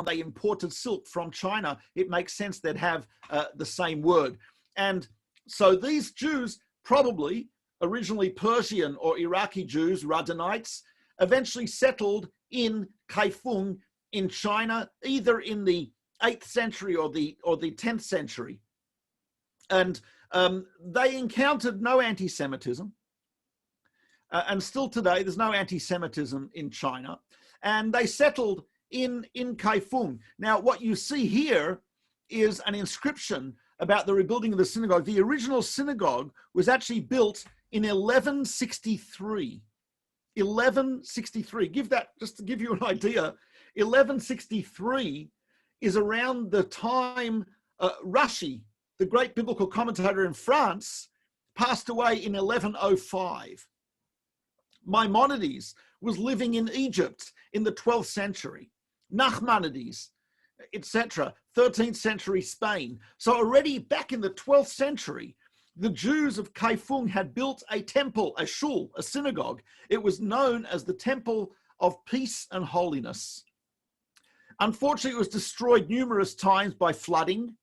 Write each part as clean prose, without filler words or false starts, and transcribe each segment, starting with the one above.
they imported silk from China, it makes sense they'd have the same word. And so these Jews, probably originally Persian or Iraqi Jews, Radhanites, eventually settled in Kaifeng in China, either in the 8th century or the 10th century. And they encountered no anti-Semitism. And still today, there's no anti-Semitism in China. And they settled in Kaifeng. Now, what you see here is an inscription about the rebuilding of the synagogue. The original synagogue was actually built in 1163. 1163. Just to give you an idea, 1163 is around the time Rashi, the great biblical commentator in France, passed away in 1105. Maimonides was living in Egypt in the 12th century. Nachmanides, etc., 13th century Spain. So already back in the 12th century, the Jews of Kaifeng had built a temple, a shul, a synagogue. It was known as the Temple of Peace and Holiness. Unfortunately, it was destroyed numerous times by flooding.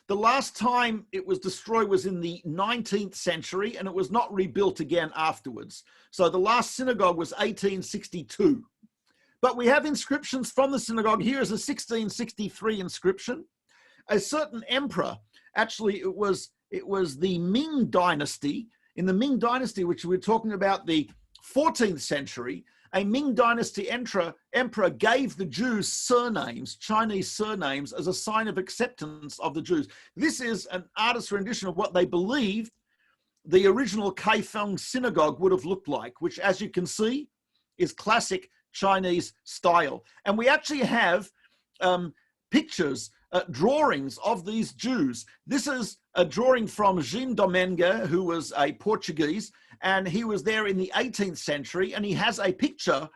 The last time it was destroyed was in the 19th century, and it was not rebuilt again afterwards. So the last synagogue was 1862. But we have inscriptions from the synagogue. Here is a 1663 inscription. A certain emperor, actually it was the Ming dynasty. In the Ming dynasty, which we're talking about the 14th century, a Ming dynasty emperor gave the Jews surnames, Chinese surnames, as a sign of acceptance of the Jews. This is an artist's rendition of what they believed the original Kaifeng synagogue would have looked like, which, as you can see, is classic Chinese style. And we actually have pictures, drawings of these Jews. This is a drawing from Jean Domingue, who was a Portuguese, and he was there in the 18th century, and he has a picture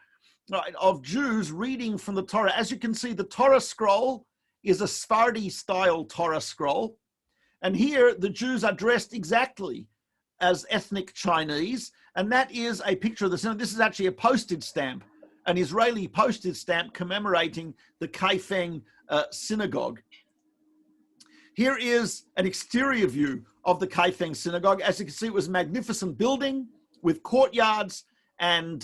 of Jews reading from the Torah. As you can see, the Torah scroll is a Sephardi-style Torah scroll, and here the Jews are dressed exactly as ethnic Chinese, and that is a picture of the synagogue. This is actually a postage stamp, an Israeli postage stamp commemorating the Kaifeng synagogue. Here is an exterior view of the Kaifeng synagogue. As you can see, it was a magnificent building with courtyards and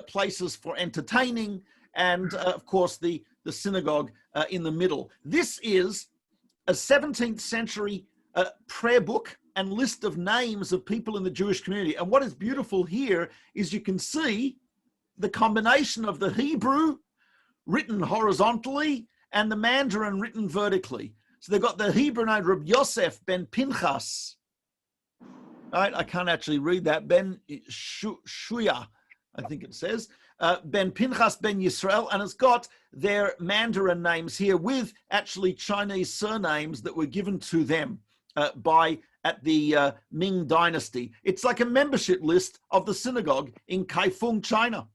places for entertaining, and of course the synagogue in the middle. This is a 17th century prayer book and list of names of people in the Jewish community. And what is beautiful here is you can see the combination of the Hebrew written horizontally and the Mandarin written vertically. So they've got the Hebrew name Rabbi Yosef ben Pinchas. Right, I can't actually read that. Ben Shuya, I think it says. Ben Pinchas ben Yisrael, and it's got their Mandarin names here with actually Chinese surnames that were given to them at the Ming dynasty. It's like a membership list of the synagogue in Kaifeng, China.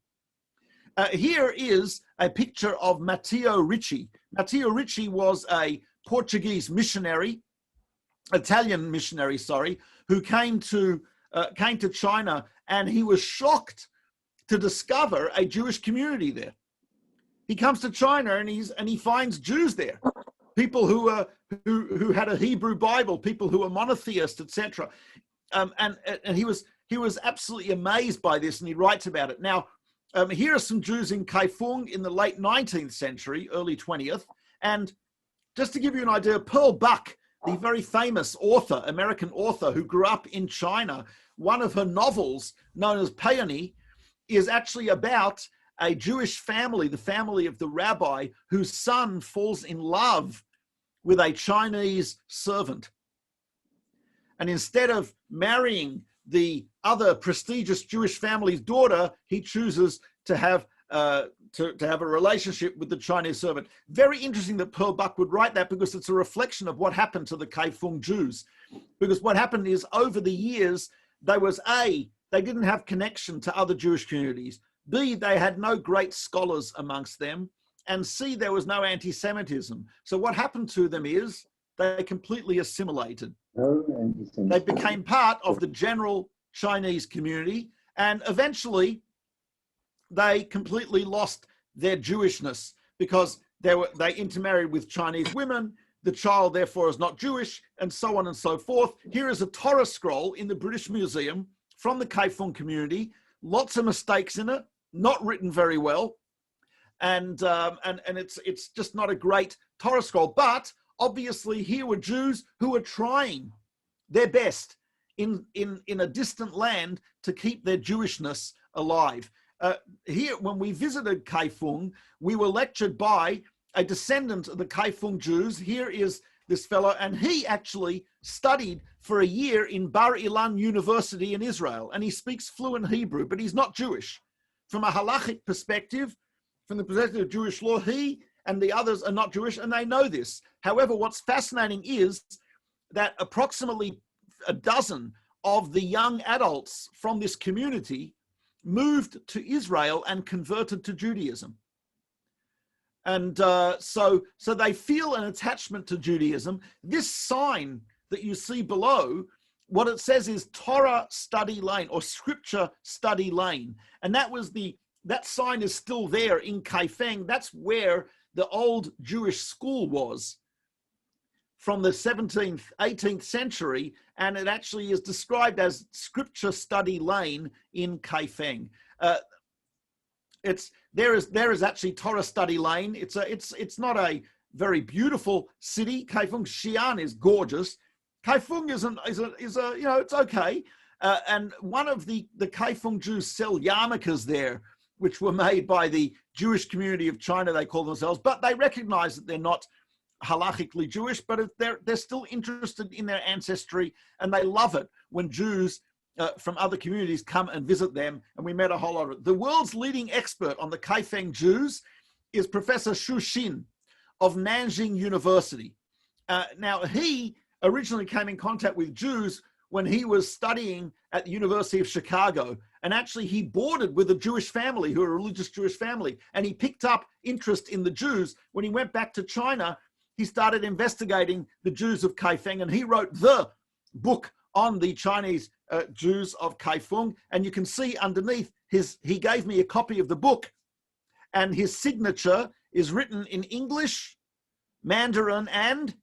Here is a picture of Matteo Ricci. Matteo Ricci was a Portuguese missionary, Italian missionary, sorry, who came to China, and he was shocked to discover a Jewish community there. He comes to China and he finds Jews there, people who had a Hebrew Bible, people who were monotheists, etc. And he was absolutely amazed by this, and he writes about it. Now, here are some Jews in Kaifeng in the late 19th century, early 20th, and just to give you an idea, Pearl Buck, the very famous author, American author who grew up in China, one of her novels, known as Peony, is actually about a Jewish family, the family of the rabbi, whose son falls in love with a Chinese servant. And instead of marrying the other prestigious Jewish family's daughter, he chooses to have a relationship with the Chinese servant. Very interesting that Pearl Buck would write that, because it's a reflection of what happened to the Kaifeng Jews. Because what happened is, over the years, they didn't have connection to other Jewish communities. B, they had no great scholars amongst them. And C, there was no anti-Semitism. So what happened to them is they completely assimilated. They became part of the general Chinese community, and eventually they completely lost their Jewishness. because they intermarried with Chinese women. The child, therefore, is not Jewish, and so on and so forth. Here is a Torah scroll in the British Museum from the Kaifeng community. Lots of mistakes in it, not written very well, and it's just not a great Torah scroll. But obviously, here were Jews who were trying their best in a distant land to keep their Jewishness alive. Here, when we visited Kaifeng, we were lectured by a descendant of the Kaifeng Jews. Here is this fellow, and he actually studied for a year in Bar Ilan University in Israel, and he speaks fluent Hebrew, but he's not Jewish. From a halachic perspective, from the perspective of Jewish law, he and the others are not Jewish, and they know this. However, what's fascinating is that approximately a dozen of the young adults from this community moved to Israel and converted to Judaism. And so they feel an attachment to Judaism. This sign that you see below, what it says is Torah Study Lane or Scripture Study Lane. And that sign is still there in Kaifeng. That's where the old Jewish school was from the 17th, 18th century. And it actually is described as Scripture Study Lane in Kaifeng. There is actually Torah Study Lane. It's not a very beautiful city. Kaifeng Xi'an is gorgeous. Kaifeng is it's okay. And one of the Kaifeng Jews sell yarmulkes there, which were made by the Jewish community of China, they call themselves, but they recognize that they're not halachically Jewish, but they're still interested in their ancestry, and they love it when Jews from other communities come and visit them, and we met a whole lot of it. The world's leading expert on the Kaifeng Jews is Professor Xu Xin of Nanjing University. Now, he originally came in contact with Jews when he was studying at the University of Chicago, and actually he boarded with a Jewish family, who are a religious Jewish family, and he picked up interest in the Jews. When he went back to China, he started investigating the Jews of Kaifeng, and he wrote the book on the Chinese Jews of Kaifeng. And you can see underneath he gave me a copy of the book, and his signature is written in English, Mandarin, and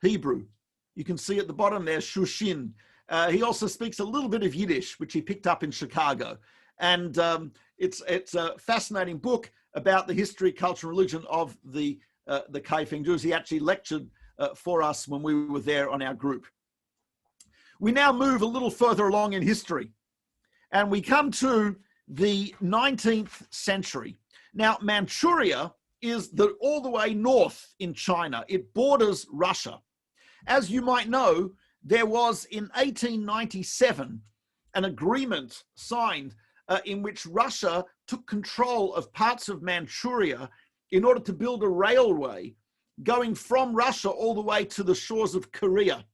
Hebrew. You can see at the bottom there, Xu Xin. He also speaks a little bit of Yiddish, which he picked up in Chicago. And it's a fascinating book about the history, culture, and religion of the Kaifeng Jews. He actually lectured for us when we were there on our group. We now move a little further along in history, and we come to the 19th century. Now, Manchuria is all the way north in China. It borders Russia. As you might know, there was in 1897 an agreement signed in which Russia took control of parts of Manchuria in order to build a railway going from Russia all the way to the shores of Korea,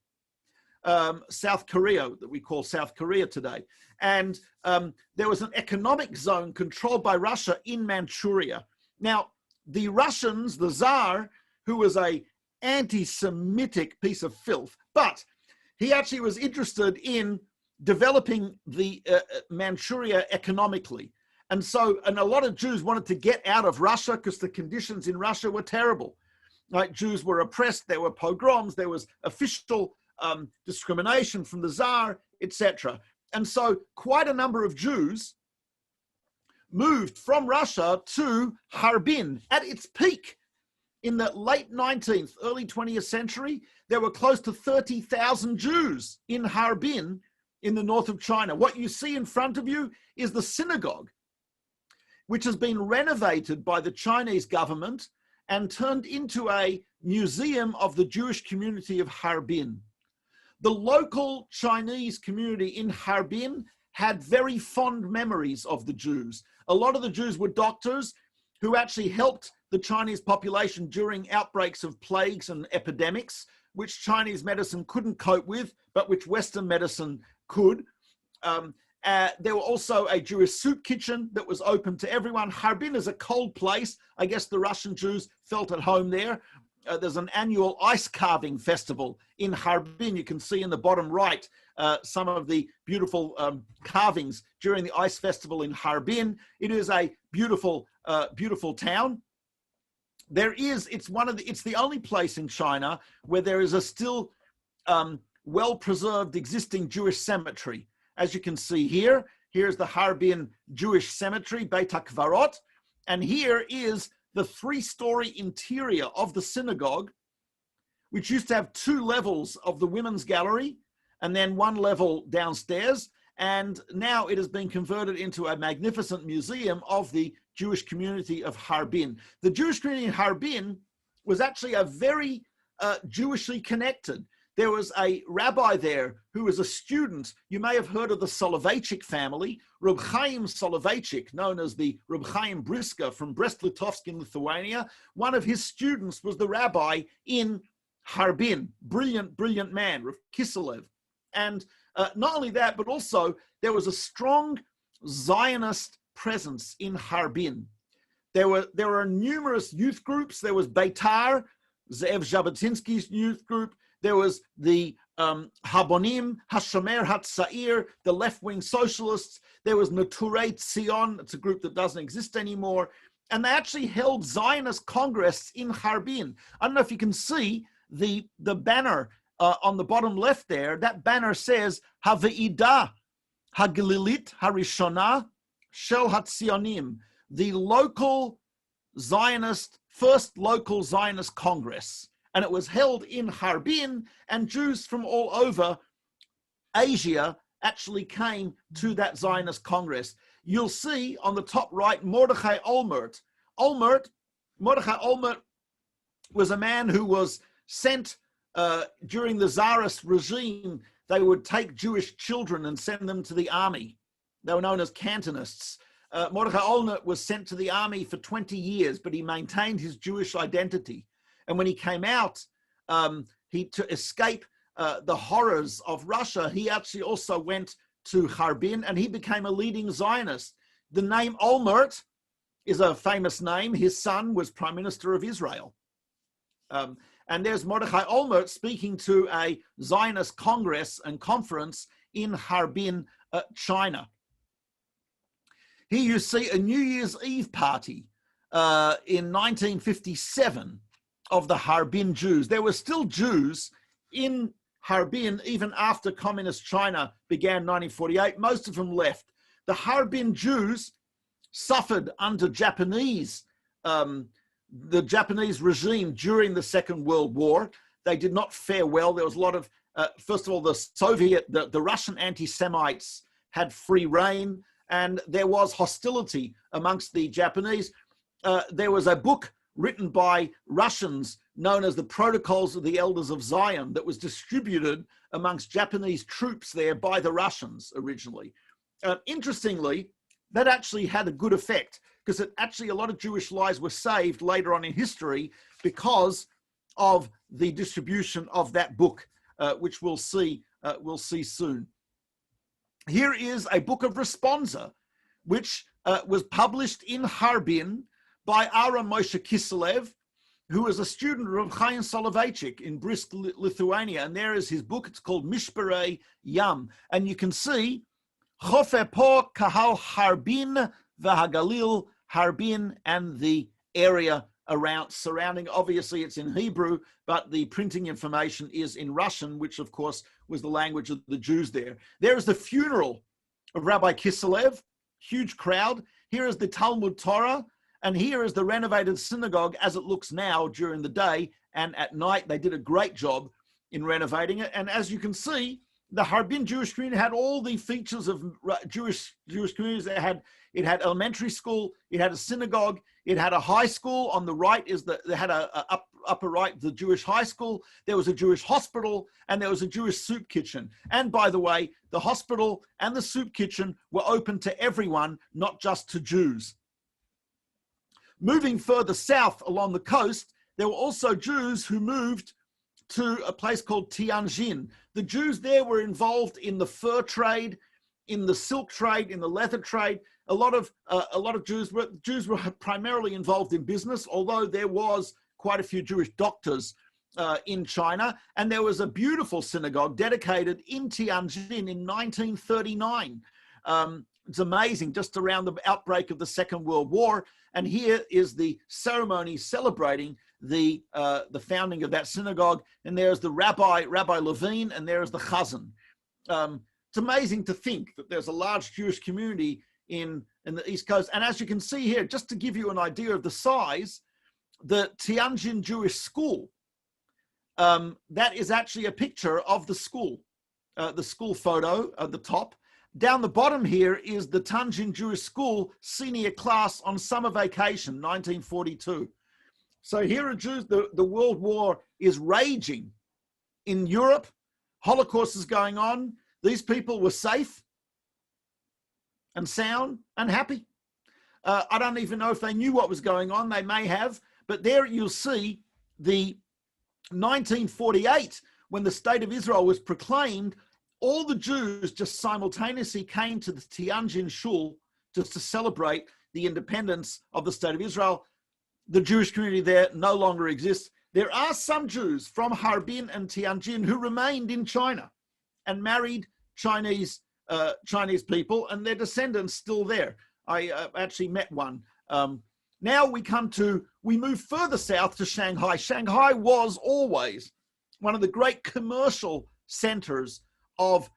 South Korea, that we call South Korea today. And there was an economic zone controlled by Russia in Manchuria. Now, the Russians, the Tsar, who was a anti-Semitic piece of filth, but he actually was interested in developing the Manchuria economically. And a lot of Jews wanted to get out of Russia because the conditions in Russia were terrible. Like, Jews were oppressed, there were pogroms, there was official discrimination from the Tsar, etc. And so quite a number of Jews moved from Russia to Harbin at its peak. In the late 19th, early 20th century, there were close to 30,000 Jews in Harbin in the north of China. What you see in front of you is the synagogue, which has been renovated by the Chinese government and turned into a museum of the Jewish community of Harbin. The local Chinese community in Harbin had very fond memories of the Jews. A lot of the Jews were doctors who actually helped the Chinese population during outbreaks of plagues and epidemics, which Chinese medicine couldn't cope with, but which Western medicine could. There were also a Jewish soup kitchen that was open to everyone. Harbin is a cold place. I guess the Russian Jews felt at home there. There's an annual ice carving festival in Harbin. You can see in the bottom right some of the beautiful carvings during the ice festival in Harbin. It is a beautiful, beautiful town. it's the only place in China where there is a still well-preserved existing Jewish cemetery. As you can see here, here's the Harbin Jewish cemetery, Beit HaKvarot, and here is the 3-story interior of the synagogue, which used to have 2 levels of the women's gallery and then 1 level downstairs. And now it has been converted into a magnificent museum of the Jewish community of Harbin. The Jewish community in Harbin was actually a very Jewishly connected. There was a rabbi there who was a student. You may have heard of the Soloveitchik family. Reb Chaim Soloveitchik, known as the Reb Chaim Brisker from Brest-Litovsk in Lithuania, one of his students was the rabbi in Harbin. Brilliant, brilliant man, Rav Kiselev. And not only that, but also there was a strong Zionist presence in Harbin. There were numerous youth groups. There was Becher, Ze'ev Jabotinsky's youth group. There was the Habonim, Hashomer Hatzair, the left-wing socialists. There was Naturei Tzion, it's a group that doesn't exist anymore. And they actually held Zionist Congress in Harbin. I don't know if you can see the banner on the bottom left there. That banner says, Have'idah Hagalilit Harishona Shel Hatzionim, the first local Zionist Congress. And it was held in Harbin, and Jews from all over Asia actually came to that Zionist Congress. You'll see on the top right, Mordechai Olmert. Mordechai Olmert was a man who was sent during the Tsarist regime. They would take Jewish children and send them to the army. They were known as Cantonists. Mordechai Olmert was sent to the army for 20 years, but he maintained his Jewish identity. And when he came out, to escape the horrors of Russia, he actually also went to Harbin, and he became a leading Zionist. The name Olmert is a famous name. His son was Prime Minister of Israel. And there's Mordechai Olmert speaking to a Zionist Congress and conference in Harbin, China. Here you see a New Year's Eve party in 1957 of the Harbin Jews. There were still Jews in Harbin even after Communist China began in 1948. Most of them left. The Harbin Jews suffered under the Japanese regime during the Second World War. They did not fare well. There was a lot of, first of all, the Russian anti-Semites had free reign, and there was hostility amongst the Japanese. There was a book written by Russians known as the Protocols of the Elders of Zion that was distributed amongst Japanese troops there by the Russians originally. Interestingly, that actually had a good effect, because actually a lot of Jewish lives were saved later on in history because of the distribution of that book, which we'll see soon. Here is a book of responsa, which was published in Harbin by Aaron Moshe Kiselev, who was a student of Chaim Soloveitchik in Brisk, Lithuania. And there is his book. It's called Mishperei Yam. And you can see Chofepo Kahal Harbin Vahagalil Harbin, and the area surrounding. Obviously, it's in Hebrew, but the printing information is in Russian, which, of course, was the language of the Jews there. There is the funeral of Rabbi Kiselev, huge crowd. Here is the Talmud Torah, and here is the renovated synagogue as it looks now during the day, and at night they did a great job in renovating it. And as you can see, the Harbin Jewish community had all the features of Jewish communities. It had elementary school, it had a synagogue, it had a high school. On the right they had upper right, the Jewish high school. There was a Jewish hospital, and there was a Jewish soup kitchen. And by the way, the hospital and the soup kitchen were open to everyone, not just to Jews. Moving further south along the coast, there were also Jews who moved to a place called Tianjin. The Jews there were involved in the fur trade, in the silk trade, in the leather trade. A lot of Jews were primarily involved in business, although there was quite a few Jewish doctors in China. And there was a beautiful synagogue dedicated in Tianjin in 1939. It's amazing, just around the outbreak of the Second World War. And here is the ceremony celebrating the founding of that synagogue. And there's the Rabbi Levine, and there's the Chazan. It's amazing to think that there's a large Jewish community in the East Coast. And as you can see here, just to give you an idea of the size, the Tianjin Jewish School, that is actually a picture of the school photo at the top. Down the bottom here is the Tianjin Jewish School senior class on summer vacation, 1942. So here are Jews, the World War is raging in Europe, Holocaust is going on. These people were safe and sound and happy. I don't even know if they knew what was going on. They may have, but there you'll see the 1948, when the state of Israel was proclaimed, all the Jews just simultaneously came to the Tianjin Shul just to celebrate the independence of the state of Israel. The Jewish community there no longer exists. There are some Jews from Harbin and Tianjin who remained in China and married Chinese people, and their descendants still there. I actually met one. Now we move further south to Shanghai. Shanghai was always one of the great commercial centers of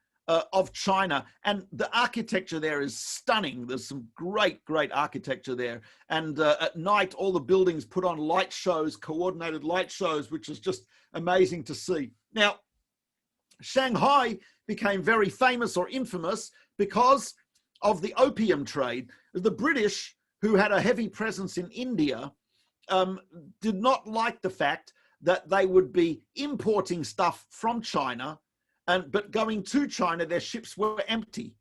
China, and the architecture there is stunning. There's some great architecture there, and at night all the buildings put on light shows, coordinated light shows, which is just amazing to see. Now, Shanghai became very famous or infamous because of the opium trade. The British, who had a heavy presence in India, did not like the fact that they would be importing stuff from China, but going to China, their ships were empty.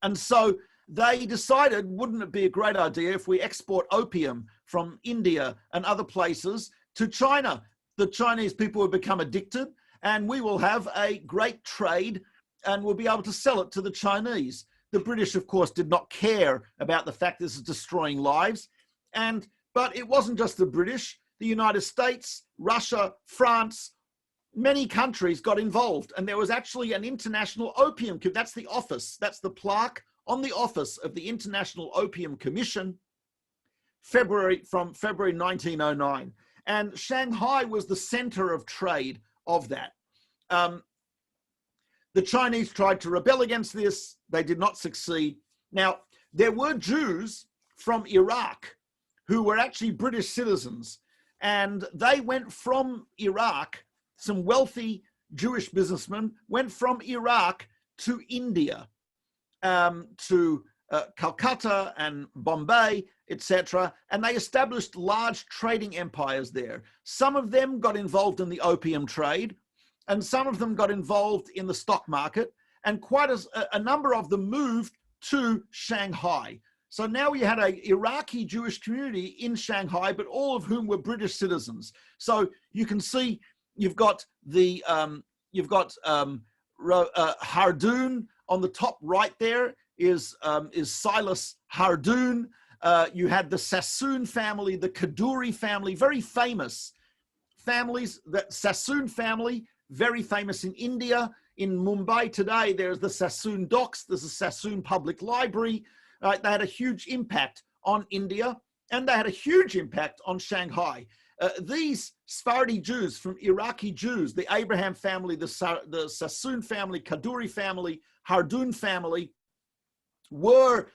And so they decided, wouldn't it be a great idea if we export opium from India and other places to China? The Chinese people will become addicted, and we will have a great trade, and we'll be able to sell it to the Chinese. The British, of course, did not care about the fact this is destroying lives. But it wasn't just the British. The United States, Russia, France, many countries got involved. And there was actually an international opium, that's the office, that's the plaque on the office of the International Opium Commission, from February 1909. And Shanghai was the center of trade of that. The Chinese tried to rebel against this. They did not succeed. Now, there were Jews from Iraq who were actually British citizens, and they went from Iraq, some wealthy Jewish businessmen went from Iraq to India, to Calcutta and Bombay, etc., and they established large trading empires there. Some of them got involved in the opium trade, and some of them got involved in the stock market, and quite a number of them moved to Shanghai. So now we had an Iraqi Jewish community in Shanghai, but all of whom were British citizens. So you can see you've got Hardoon on the top right. There is Silas Hardoon. You had the Sassoon family, the Kaduri family, very famous families. The Sassoon family, very famous in India. In Mumbai today, there's the Sassoon Docks. There's a Sassoon Public Library. They had a huge impact on India, and they had a huge impact on Shanghai. These Sephardi Jews from Iraqi Jews, the Abraham family, the Sassoon family, Kaduri family, Hardoon family, were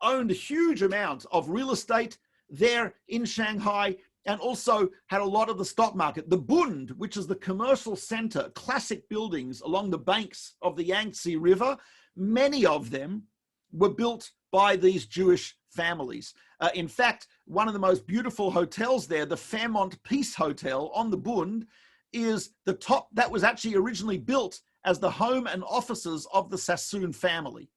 owned a huge amount of real estate there in Shanghai, and also had a lot of the stock market. The Bund, which is the commercial center, classic buildings along the banks of the Yangtze River, many of them were built by these Jewish families. In fact, one of the most beautiful hotels there, the Fairmont Peace Hotel on the Bund, is the top, that was actually originally built as the home and offices of the Sassoon family.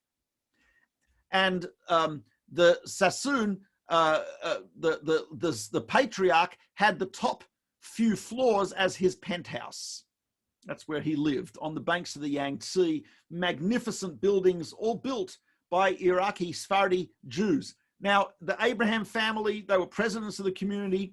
And the Sassoon, the patriarch had the top few floors as his penthouse. That's where he lived, on the banks of the Yangtze. Magnificent buildings, all built by Iraqi Sephardi Jews. Now, the Abraham family, they were presidents of the community.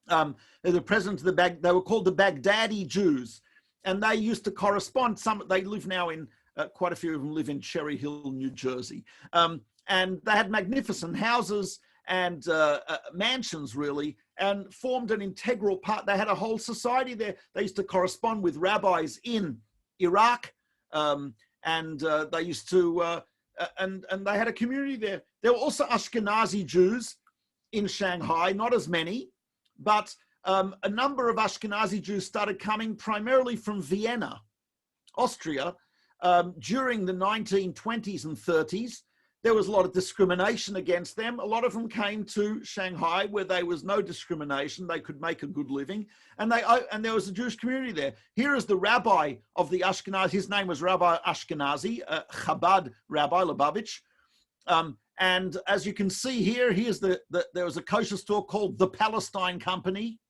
They were presidents of they were called the Baghdadi Jews, and they used to correspond. They live now in Quite a few of them live in Cherry Hill, New Jersey. And they had magnificent houses and mansions, really, and formed an integral part. They had a whole society there. They used to correspond with rabbis in Iraq, and they used to, and they had a community there. There were also Ashkenazi Jews in Shanghai, not as many, but a number of Ashkenazi Jews started coming primarily from Vienna, Austria, during the 1920s and 30s. There was a lot of discrimination against them. A lot of them came to Shanghai where there was no discrimination. They could make a good living. And there was a Jewish community there. Here is the rabbi of the Ashkenazi. His name was Rabbi Ashkenazi, Chabad Rabbi Lubavitch. And as you can see here, there was a kosher store called the Palestine Company.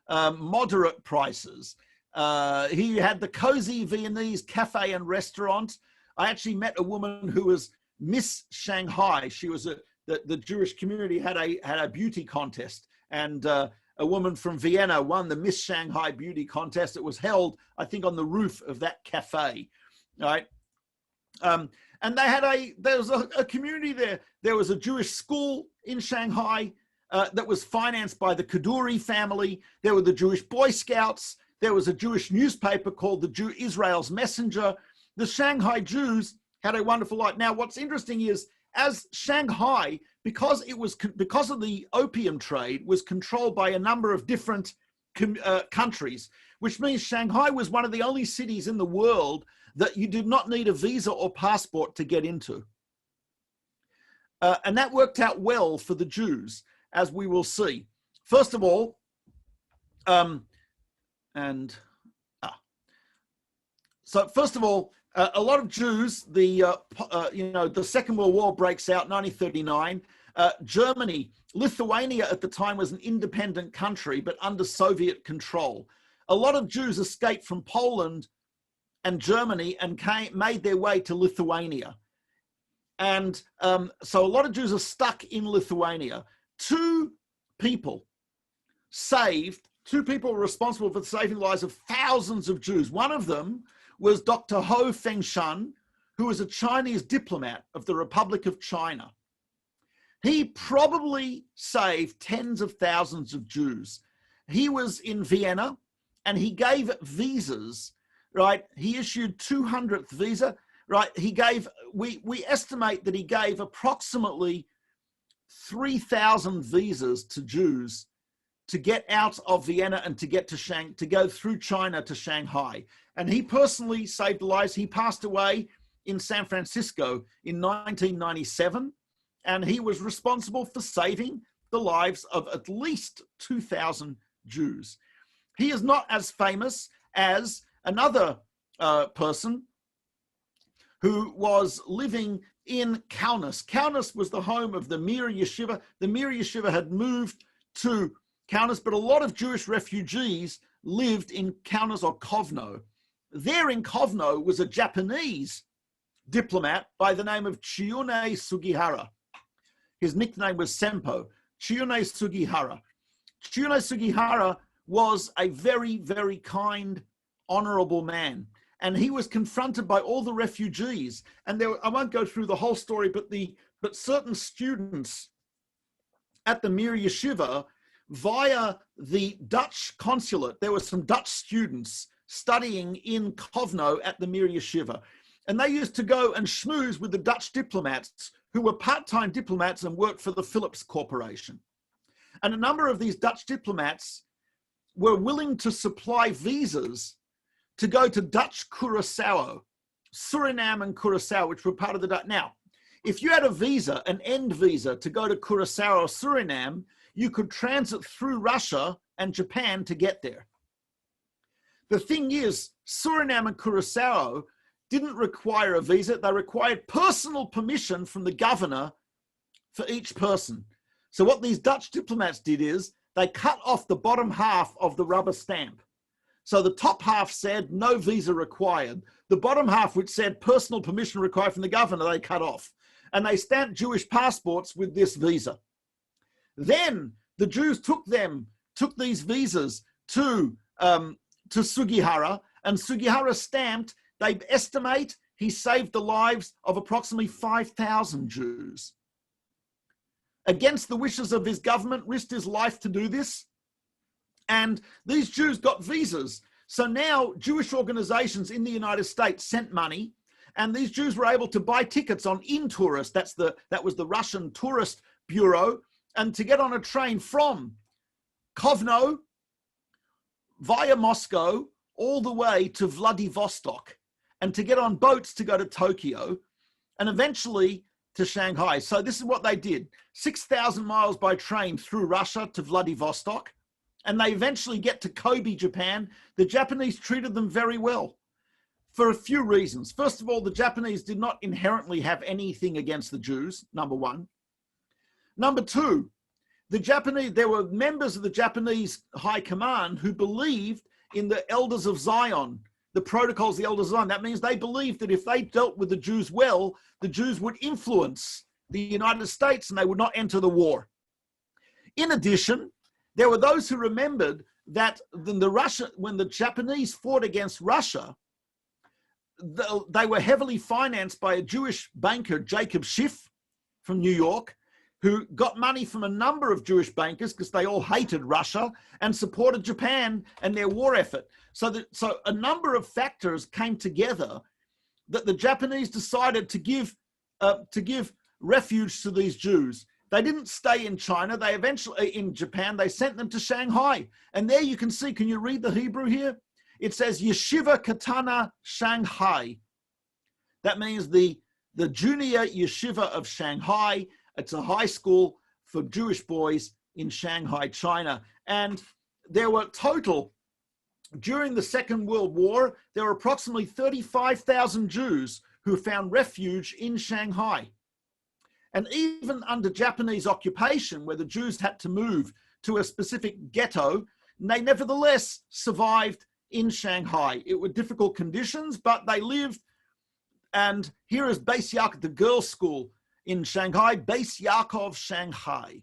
Moderate prices. He had the cozy Viennese cafe and restaurant. I actually met a woman who was Miss Shanghai. She was the Jewish community had a beauty contest, and a woman from Vienna won the Miss Shanghai beauty contest. It was held, I think, on the roof of that cafe, right? And there was a community there. There was a Jewish school in Shanghai that was financed by the Kaduri family. There were the Jewish Boy Scouts. There was a Jewish newspaper called the Israel's Messenger. The Shanghai Jews had a wonderful life. Now, what's interesting is, as Shanghai, because of the opium trade, was controlled by a number of different countries, which means Shanghai was one of the only cities in the world that you did not need a visa or passport to get into. And that worked out well for the Jews, as we will see. First of all, so first of all, a lot of Jews, the Second World War breaks out, 1939. Germany, Lithuania at the time was an independent country, but under Soviet control. A lot of Jews escaped from Poland and Germany and made their way to Lithuania. And so a lot of Jews are stuck in Lithuania. Two people were responsible for saving the lives of thousands of Jews. One of them was Dr. Ho Fengshan, who was a Chinese diplomat of the Republic of China. He probably saved tens of thousands of Jews. He was in Vienna and he gave visas, right? He issued 200th visa, right? We estimate that he gave approximately 3,000 visas to Jews to get out of Vienna and to go through China to Shanghai. And he personally saved lives. He passed away in San Francisco in 1997, and he was responsible for saving the lives of at least 2,000 Jews. He is not as famous as another person who was living in Kaunas. Kaunas was the home of the Mir Yeshiva. The Mir Yeshiva had moved to Kaunas, but a lot of Jewish refugees lived in Kaunas or Kovno. There in Kovno was a Japanese diplomat by the name of Chiune Sugihara. His nickname was Sempo, Chiune Sugihara. Chiune Sugihara was a very, very kind, honorable man. And he was confronted by all the refugees. And I won't go through the whole story, but certain students at the Mir Yeshiva, via the Dutch consulate, there were some Dutch students studying in Kovno at the Mir Yeshiva. And they used to go and schmooze with the Dutch diplomats who were part-time diplomats and worked for the Philips Corporation. And a number of these Dutch diplomats were willing to supply visas to go to Dutch Curaçao, Suriname and Curaçao, which were part of the Dutch. Now, if you had a visa, an end visa to go to Curaçao or Suriname, you could transit through Russia and Japan to get there. The thing is, Suriname and Curaçao didn't require a visa. They required personal permission from the governor for each person. So what these Dutch diplomats did is they cut off the bottom half of the rubber stamp. So the top half said no visa required. The bottom half, which said personal permission required from the governor, they cut off. And they stamped Jewish passports with this visa. Then the Jews took these visas to Sugihara, and Sugihara stamped They estimate he saved the lives of approximately 5,000 Jews. Against the wishes of his government, risked his life to do this. And these Jews got visas. So now Jewish organizations in the United States sent money, and these Jews were able to buy tickets on Intourist. That was the Russian tourist bureau, and to get on a train from Kovno via Moscow all the way to Vladivostok, and to get on boats to go to Tokyo, and eventually to Shanghai. So this is what they did: 6,000 miles by train through Russia to Vladivostok, and they eventually get to Kobe, Japan. The Japanese treated them very well for a few reasons. First of all, the Japanese did not inherently have anything against the Jews, number one. Number two, there were members of the Japanese High Command who believed in the Elders of Zion, the protocols of the Elders of Zion. That means they believed that if they dealt with the Jews well, the Jews would influence the United States and they would not enter the war. In addition, there were those who remembered that when the Japanese fought against Russia, they were heavily financed by a Jewish banker, Jacob Schiff from New York, who got money from a number of Jewish bankers because they all hated Russia and supported Japan and their war effort. So a number of factors came together that the Japanese decided to give refuge to these Jews. They didn't stay in China. They eventually, in Japan, they sent them to Shanghai. And there you can see, can you read the Hebrew here? It says Yeshiva Katana Shanghai. That means the Junior Yeshiva of Shanghai. It's a high school for Jewish boys in Shanghai, China. And there were total, during the Second World War, there were approximately 35,000 Jews who found refuge in Shanghai. And even under Japanese occupation, where the Jews had to move to a specific ghetto, they nevertheless survived in Shanghai. It were difficult conditions, but they lived. And here is Beis Yaakov, the girls' school in Shanghai, Beis Yaakov, Shanghai.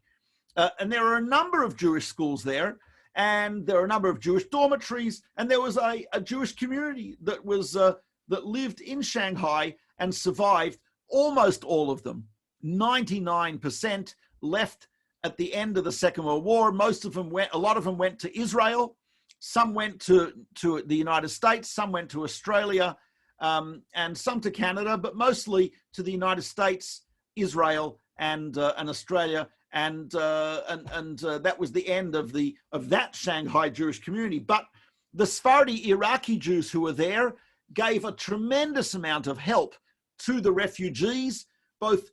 And there are a number of Jewish schools there, and there are a number of Jewish dormitories, and there was a Jewish community that lived in Shanghai and survived, almost all of them. 99% left at the end of the Second World War. A lot of them went to Israel. Some went to the United States. Some went to Australia, and some to Canada, but mostly to the United States, Israel, and Australia. And that was the end of that Shanghai Jewish community. But the Sephardi Iraqi Jews who were there gave a tremendous amount of help to the refugees, both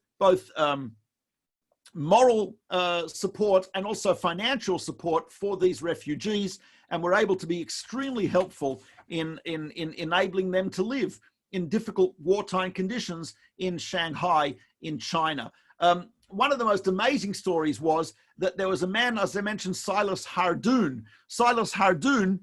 moral support and also financial support for these refugees, and were able to be extremely helpful in enabling them to live in difficult wartime conditions in Shanghai, in China. One of the most amazing stories was that there was a man, as I mentioned, Silas Hardoon. Silas Hardoon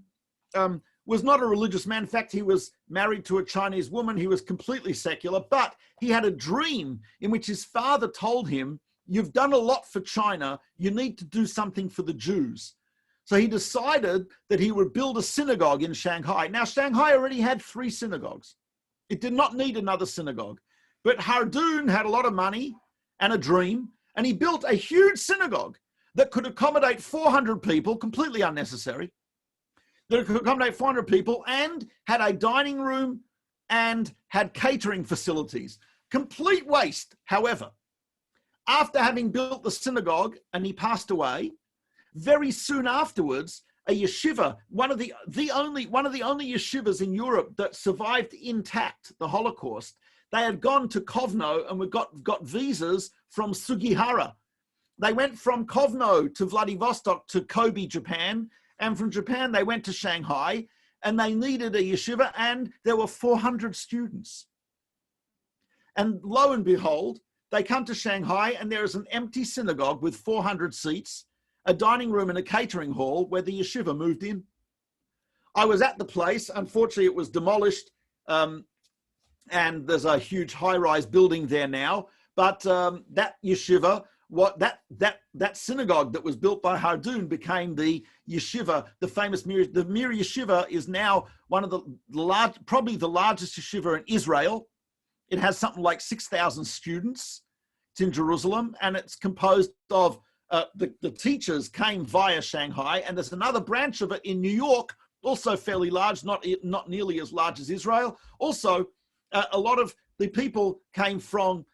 was not a religious man. In fact, he was married to a Chinese woman. He was completely secular, but he had a dream in which his father told him, "You've done a lot for China. You need to do something for the Jews." So he decided that he would build a synagogue in Shanghai. Now, Shanghai already had 3 synagogues. It did not need another synagogue. But Hardoon had a lot of money and a dream, and he built a huge synagogue that could accommodate 400 people, completely unnecessary, that could accommodate 400 people, and had a dining room and had catering facilities. Complete waste, however. After having built the synagogue and he passed away, very soon afterwards, a yeshiva, one of the only yeshivas in Europe that survived intact the Holocaust, they had gone to Kovno and got visas from Sugihara. They went from Kovno to Vladivostok to Kobe, Japan, and from Japan they went to Shanghai, and they needed a yeshiva, and there were 400 students. And lo and behold, they come to Shanghai, and there is an empty synagogue with 400 seats, a dining room and a catering hall where the yeshiva moved in. I was at the place. Unfortunately, it was demolished, and there's a huge high-rise building there now. But that yeshiva what that synagogue that was built by Hardun became the yeshiva, the famous Mir. The Mir Yeshiva is now one of the probably the largest yeshiva in Israel. It has something like 6,000 students. It's in Jerusalem, and it's composed of the teachers came via Shanghai, and there's another branch of it in New York, also fairly large, not nearly as large as Israel. Also, a lot of the people came from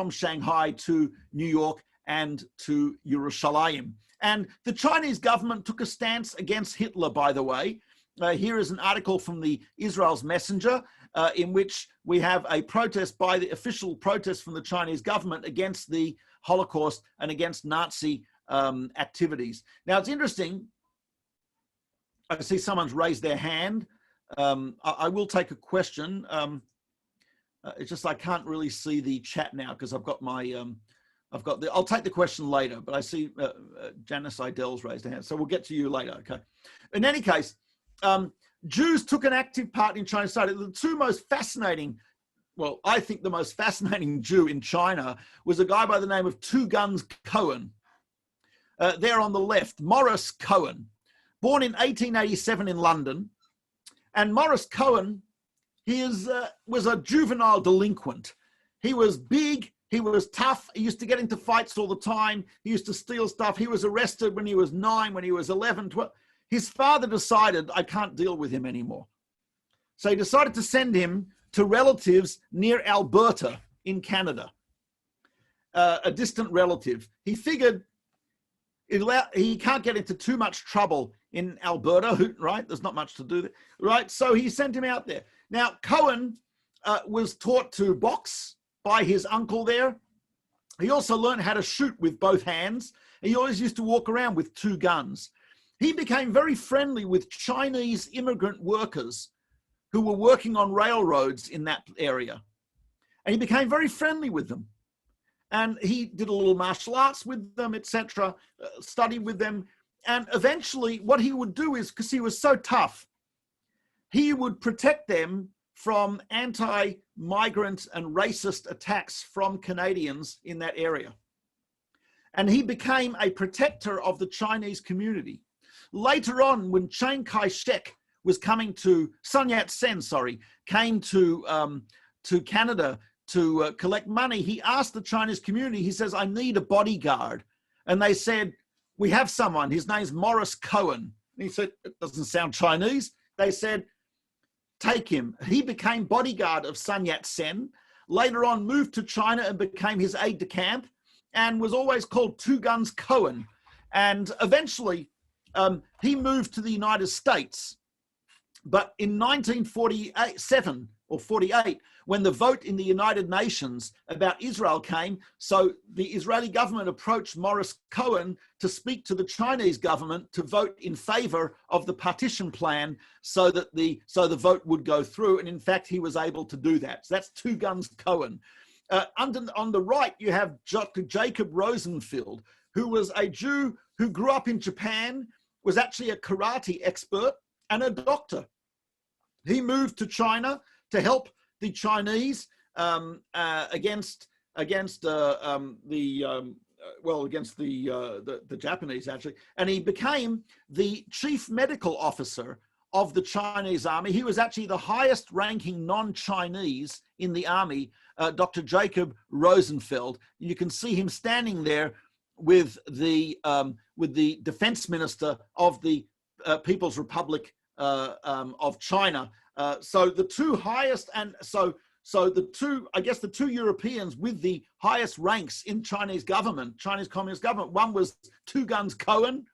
Shanghai to New York and to Yerushalayim. And the Chinese government took a stance against Hitler, by the way. Here is an article from the Israel's Messenger, in which we have a protest by the official protest from the Chinese government against the Holocaust and against Nazi activities. Now, it's interesting. I see someone's raised their hand. I will take a question. It's just I can't really see the chat now because I've got my, I'll take the question later, but I see Janice Idell's raised her hand. So we'll get to you later, okay? In any case, Jews took an active part in China's society. The two most fascinating, well, I think the most fascinating Jew in China was a guy by the name of Two Guns Cohen. There on the left, Morris Cohen, born in 1887 in London. And Morris Cohen, he was a juvenile delinquent. He was big, he was tough, he used to get into fights all the time, he used to steal stuff. He was arrested when he was 9, when he was 11, 12. His father decided, I can't deal with him anymore. So he decided to send him to relatives near Alberta in Canada, a distant relative. He figured he can't get into too much trouble in Alberta, right? There's not much to do there, right? So he sent him out there. Now, Cohen was taught to box by his uncle there. He also learned how to shoot with both hands. He always used to walk around with 2 guns. He became very friendly with Chinese immigrant workers who were working on railroads in that area. And he became very friendly with them. And he did a little martial arts with them, etc., studied with them. And eventually what he would do is, because he was so tough, he would protect them from anti-migrant and racist attacks from Canadians in that area. And he became a protector of the Chinese community. Later on, when Chiang Kai-shek was coming to, Sun Yat-sen, sorry, came to Canada to collect money, he asked the Chinese community, he says, I need a bodyguard. And they said, we have someone, his name's Morris Cohen. And he said, it doesn't sound Chinese. They said, take him. He became bodyguard of Sun Yat-sen, later on moved to China and became his aide-de-camp and was always called Two Guns Cohen. And eventually he moved to the United States. But in 1947 or 48, when the vote in the United Nations about Israel came, so the Israeli government approached Morris Cohen to speak to the Chinese government to vote in favor of the partition plan so that the vote would go through. And in fact, he was able to do that. So that's Two Guns Cohen. On the right, you have Dr. Jacob Rosenfeld, who was a Jew who grew up in Japan, was actually a karate expert and a doctor. He moved to China to help the Chinese against the Japanese, actually, and he became the chief medical officer of the Chinese army. He was actually the highest ranking non-Chinese in the army, Dr. Jacob Rosenfeld. You can see him standing there with the defense minister of the People's Republic of China. So the two highest, and so the two, I guess the two Europeans with the highest ranks in Chinese government, Chinese Communist government, one was Two Guns Cohen,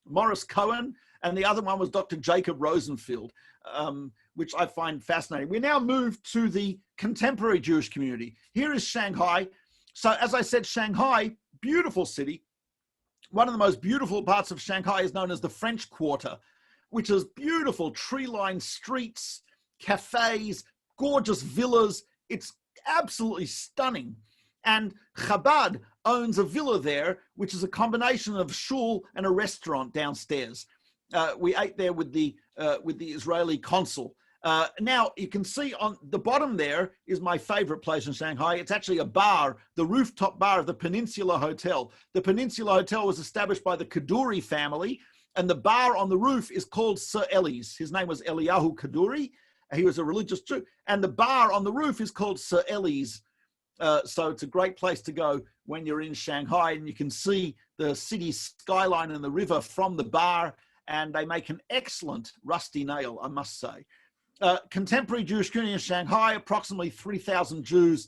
Morris Cohen, and the other one was Dr. Jacob Rosenfeld, which I find fascinating. We now move to the contemporary Jewish community. Here is Shanghai. So as I said, Shanghai, beautiful city. One of the most beautiful parts of Shanghai is known as the French Quarter, which is beautiful tree-lined streets, cafes, gorgeous villas. It's absolutely stunning. And Chabad owns a villa there, which is a combination of shul and a restaurant downstairs. We ate there with the Israeli consul. Now, you can see on the bottom there is my favorite place in Shanghai. It's actually a bar, the rooftop bar of the Peninsula Hotel. The Peninsula Hotel was established by the Kaduri family, and the bar on the roof is called Sir Eli's. His name was Eliyahu Kaduri. He was a religious Jew. And the bar on the roof is called Sir Eli's. So it's a great place to go when you're in Shanghai, and you can see the city skyline and the river from the bar, and they make an excellent rusty nail, I must say. Contemporary Jewish community in Shanghai, approximately 3,000 Jews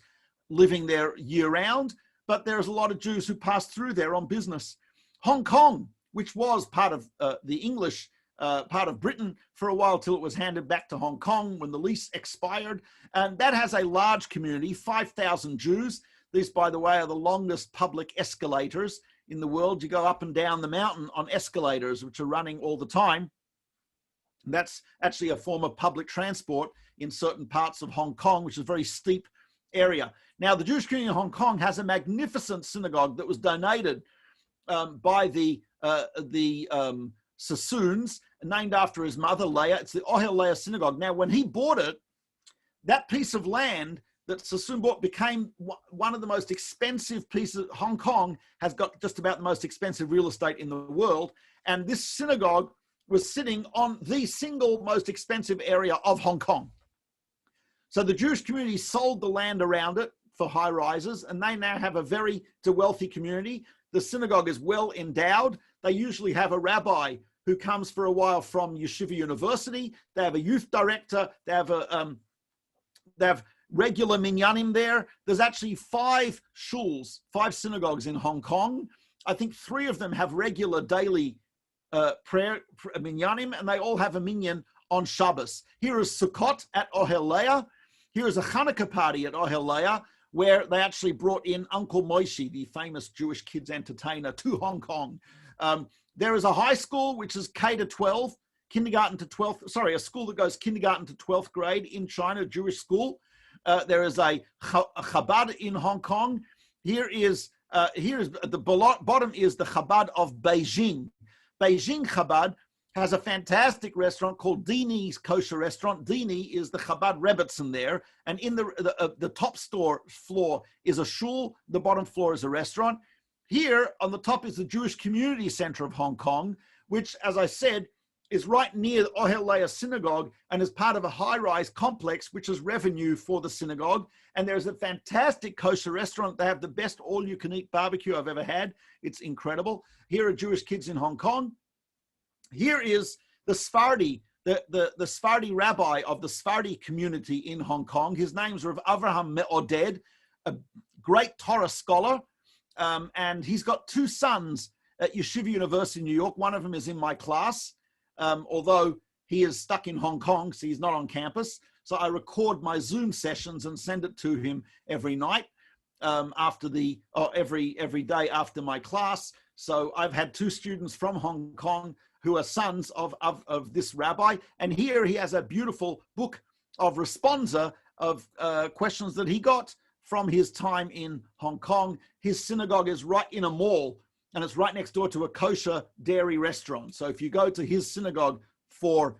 living there year-round, but there's a lot of Jews who pass through there on business. Hong Kong, which was part of the English part of Britain for a while till it was handed back to Hong Kong when the lease expired, and that has a large community, 5,000 Jews. These, by the way, are the longest public escalators in the world. You go up and down the mountain on escalators, which are running all the time. That's actually a form of public transport in certain parts of Hong Kong, which is a very steep area. Now, the Jewish community in Hong Kong has a magnificent synagogue that was donated by the Sassoons, named after his mother, Leah. It's the Ohel Leah Synagogue. Now, when he bought it, that piece of land that Sassoon bought became one of the most expensive pieces. Hong Kong has got just about the most expensive real estate in the world. And this synagogue was sitting on the single most expensive area of Hong Kong. So the Jewish community sold the land around it for high rises, and they now have it's a wealthy community. The synagogue is well endowed. They usually have a rabbi who comes for a while from Yeshiva University. They have a youth director. They have regular minyanim there. There's actually 5 shuls, 5 synagogues in Hong Kong. I think 3 of them have regular daily prayer minyanim, and they all have a minyan on Shabbos. Here is Sukkot at Ohel Leah. Here is a Hanukkah party at Ohel Leah, where they actually brought in Uncle Moishi, the famous Jewish kids entertainer, to Hong Kong. There is a high school, which is K to 12, kindergarten to 12th, sorry, a school that goes kindergarten to 12th grade in China, Jewish school. There is a Chabad in Hong Kong. Here's at the bottom is the Chabad of Beijing. Beijing Chabad has a fantastic restaurant called Dini's Kosher Restaurant. Dini is the Chabad Rebbetzin there. And in the top floor is a shul. The bottom floor is a restaurant. Here on the top is the Jewish Community Center of Hong Kong, which, as I said, is right near the Ohel Leah Synagogue and is part of a high-rise complex, which is revenue for the synagogue. And there's a fantastic kosher restaurant. They have the best all-you-can-eat barbecue I've ever had. It's incredible. Here are Jewish kids in Hong Kong. Here is the Sephardi, the Sephardi rabbi of the Sephardi community in Hong Kong. His name's Rav Avraham Me'oded, a great Torah scholar. And he's got 2 sons at Yeshiva University in New York. One of them is in my class. Although he is stuck in Hong Kong, so he's not on campus. So I record my Zoom sessions and send it to him every night every day after my class. So I've had 2 students from Hong Kong who are sons of this rabbi. And here he has a beautiful book of responsa of questions that he got from his time in Hong Kong. His synagogue is right in a mall, and it's right next door to a kosher dairy restaurant. So if you go to his synagogue for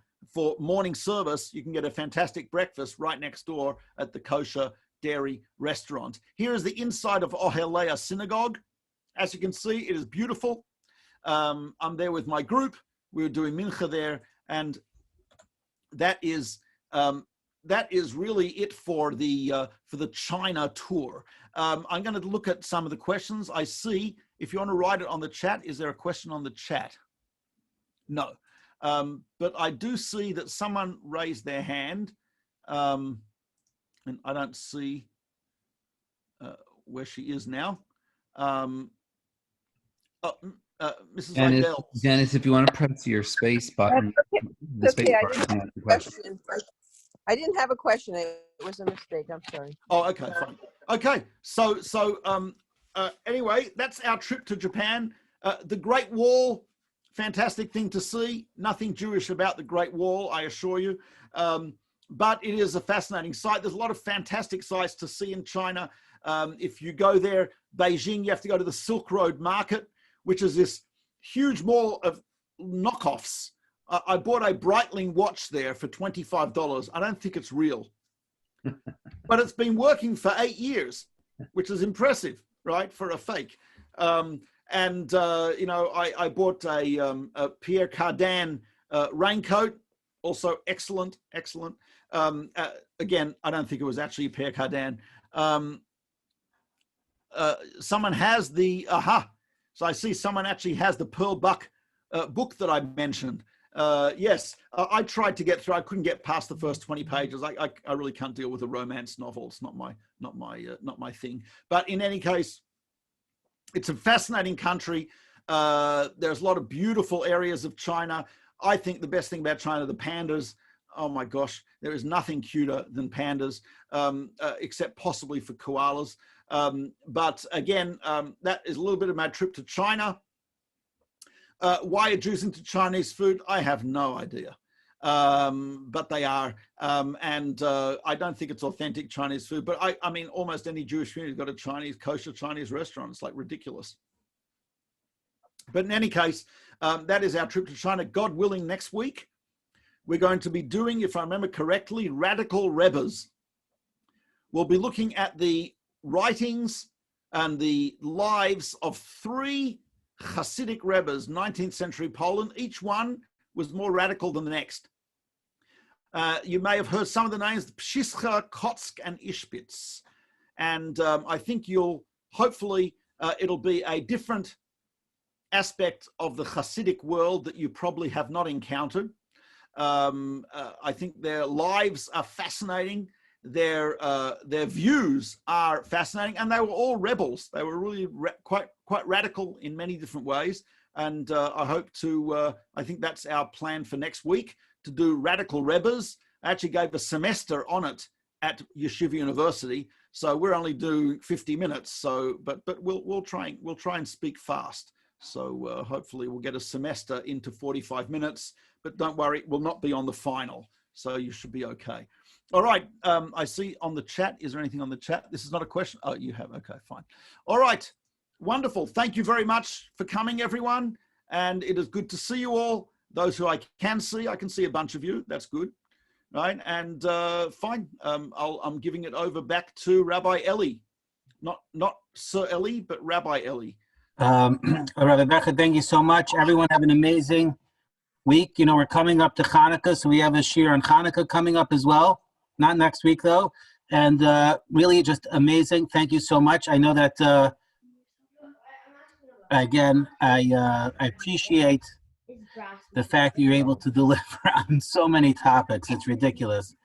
morning service, you can get a fantastic breakfast right next door at the kosher dairy restaurant. Here is the inside of Ohel Leah Synagogue. As you can see, it is beautiful. I'm there with my group. We were doing mincha there, and that is really it for the China tour. I'm going to look at some of the questions. I see, if you want to write it on the chat, is there a question on the chat? No. But I do see that someone raised their hand, and I don't see where she is now. Mrs. Idell. Dennis, if you want to press your space button. I didn't have a question. It was a mistake. I'm sorry. Oh, okay, fine. Okay, so anyway, that's our trip to Japan. The Great Wall, fantastic thing to see. Nothing Jewish about the Great Wall, I assure you. But it is a fascinating site. There's a lot of fantastic sites to see in China. If you go there, Beijing, you have to go to the Silk Road Market, which is this huge mall of knockoffs I bought a Breitling watch there for $25. I don't think it's real, but it's been working for 8 years, which is impressive, right, for a fake. You know, I bought a Pierre Cardin raincoat, also excellent. Again, I don't think it was actually Pierre Cardin. Someone has the, so I see someone actually has the Pearl Buck book that I mentioned. Yes, I tried to get through. I couldn't get past the first 20 pages. I really can't deal with a romance novel. It's not my thing. But in any case, it's a fascinating country. There's a lot of beautiful areas of China. I think the best thing about China, the pandas. Oh my gosh, there is nothing cuter than pandas, except possibly for koalas. But again, that is a little bit of my trip to China. Why are Jews into Chinese food? I have no idea. But they are. I don't think it's authentic Chinese food. But I mean, almost any Jewish community has got a Chinese, kosher Chinese restaurant. It's like ridiculous. But in any case, that is our trip to China. God willing, next week, we're going to be doing, if I remember correctly, radical rebbes. We'll be looking at the writings and the lives of 3 Hasidic rebbes, 19th century Poland. Each one was more radical than the next. You may have heard some of the names, Pshischa, Kotsk, and Ishbitz. And I think you'll, hopefully, it'll be a different aspect of the Hasidic world that you probably have not encountered. I think their lives are fascinating. Their views are fascinating, and they were all rebels. They were really quite radical in many different ways. And I hope to, I think that's our plan for next week, to do radical rebbes. I actually gave a semester on it at Yeshiva University, so we're only doing 50 minutes. So, but we'll try and speak fast. So hopefully we'll get a semester into 45 minutes. But don't worry, it will not be on the final. So you should be okay. All right. I see on the chat. Is there anything on the chat? This is not a question. Oh, you have. Okay, fine. All right. Wonderful. Thank you very much for coming, everyone. And it is good to see you all. Those who I can see a bunch of you. That's good. Right. And fine. I'm giving it over back to Rabbi Eli. Not Sir Eli, but Rabbi Eli. Rabbi Becher, thank you so much. Everyone have an amazing week. You know, we're coming up to Hanukkah, so we have a shir on Hanukkah coming up as well. Not next week, though. And really just amazing. Thank you so much. I know that, again, I appreciate the fact that you're able to deliver on so many topics. It's ridiculous.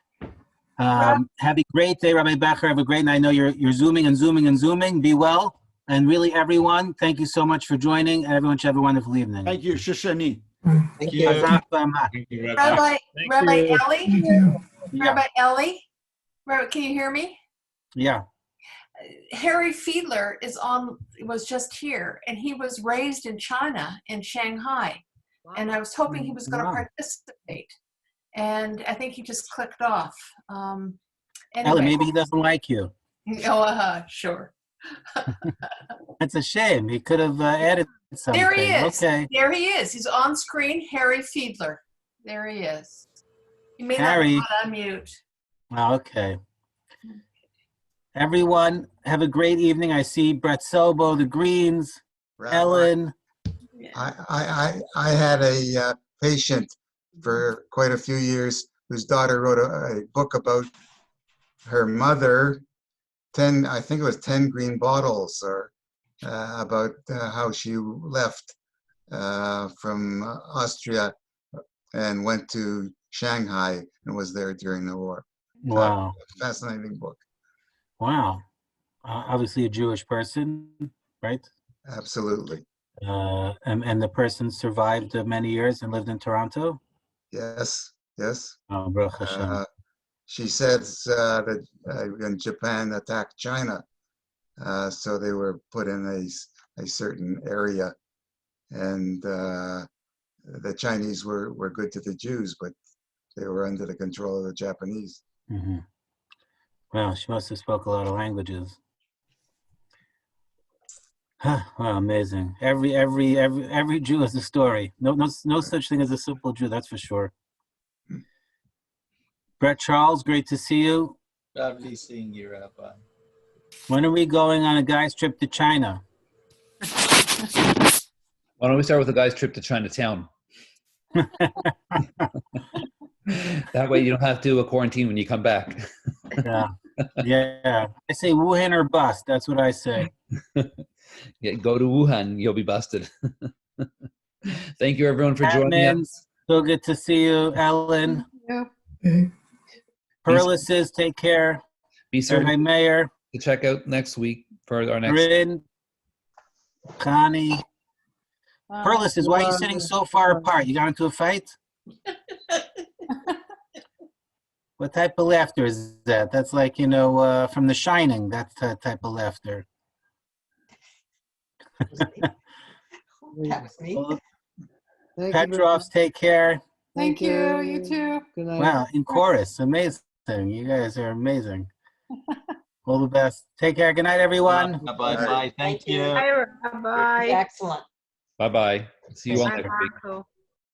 Have a great day, Rabbi Becher. Have a great night. I know you're zooming and zooming and zooming. Be well. And really, everyone, thank you so much for joining. And everyone should have a wonderful evening. Thank you. Shishani. Thank you. Thank you, Rabbi Ellie? Yeah. Rabbi Ellie? Rabbi, can you hear me? Yeah. Harry Fiedler was just here, and he was raised in China, in Shanghai. Wow. And I was hoping he was going to participate. And I think he just clicked off. Anyway. Ellie, maybe he doesn't like you. Oh, sure. That's a shame. He could have added something. There he is. Okay. There he is. He's on screen, Harry Fiedler. There he is. You may Harry. not unmute. Okay. Everyone, have a great evening. I see Brett Sobo, the Greens, Rabbi, Ellen. I had a patient for quite a few years whose daughter wrote a book about her mother. I think it was 10 green bottles, or about how she left from Austria and went to Shanghai and was there during the war. Wow. Fascinating book. Wow. Obviously a Jewish person, right? Absolutely. And the person survived many years and lived in Toronto? Yes. Oh, Baruch Hashem. She says that when Japan attacked China, so they were put in a certain area, and the Chinese were good to the Jews, but they were under the control of the Japanese. Mm-hmm. Well, she must have spoke a lot of languages. Oh, amazing. Every Jew has a story. No such thing as a simple Jew, that's for sure. Brett Charles, great to see you. Lovely seeing you, Rabbi. When are we going on a guy's trip to China? Why don't we start with the guy's trip to Chinatown? That way you don't have to do a quarantine when you come back. Yeah. I say Wuhan or bust. That's what I say. Yeah, go to Wuhan, you'll be busted. Thank you, everyone, for joining Admin, us. so good to see you. Ellen. Perlices, take care. Be certain Rabbi Mayor. to check out next week for our next. Rin. Connie. Perlices, why are you sitting so far apart? You got into a fight? What type of laughter is that? That's like, from The Shining, that type of laughter. That was me. Well, Thank you very Petrovs, much. take care. Thank you. You too. Good night. Wow, in chorus, amazing. You guys are amazing. All the best. Take care. Good night, everyone. Bye-bye. Thank you. Excellent. Bye-bye. See you all next week. Michael.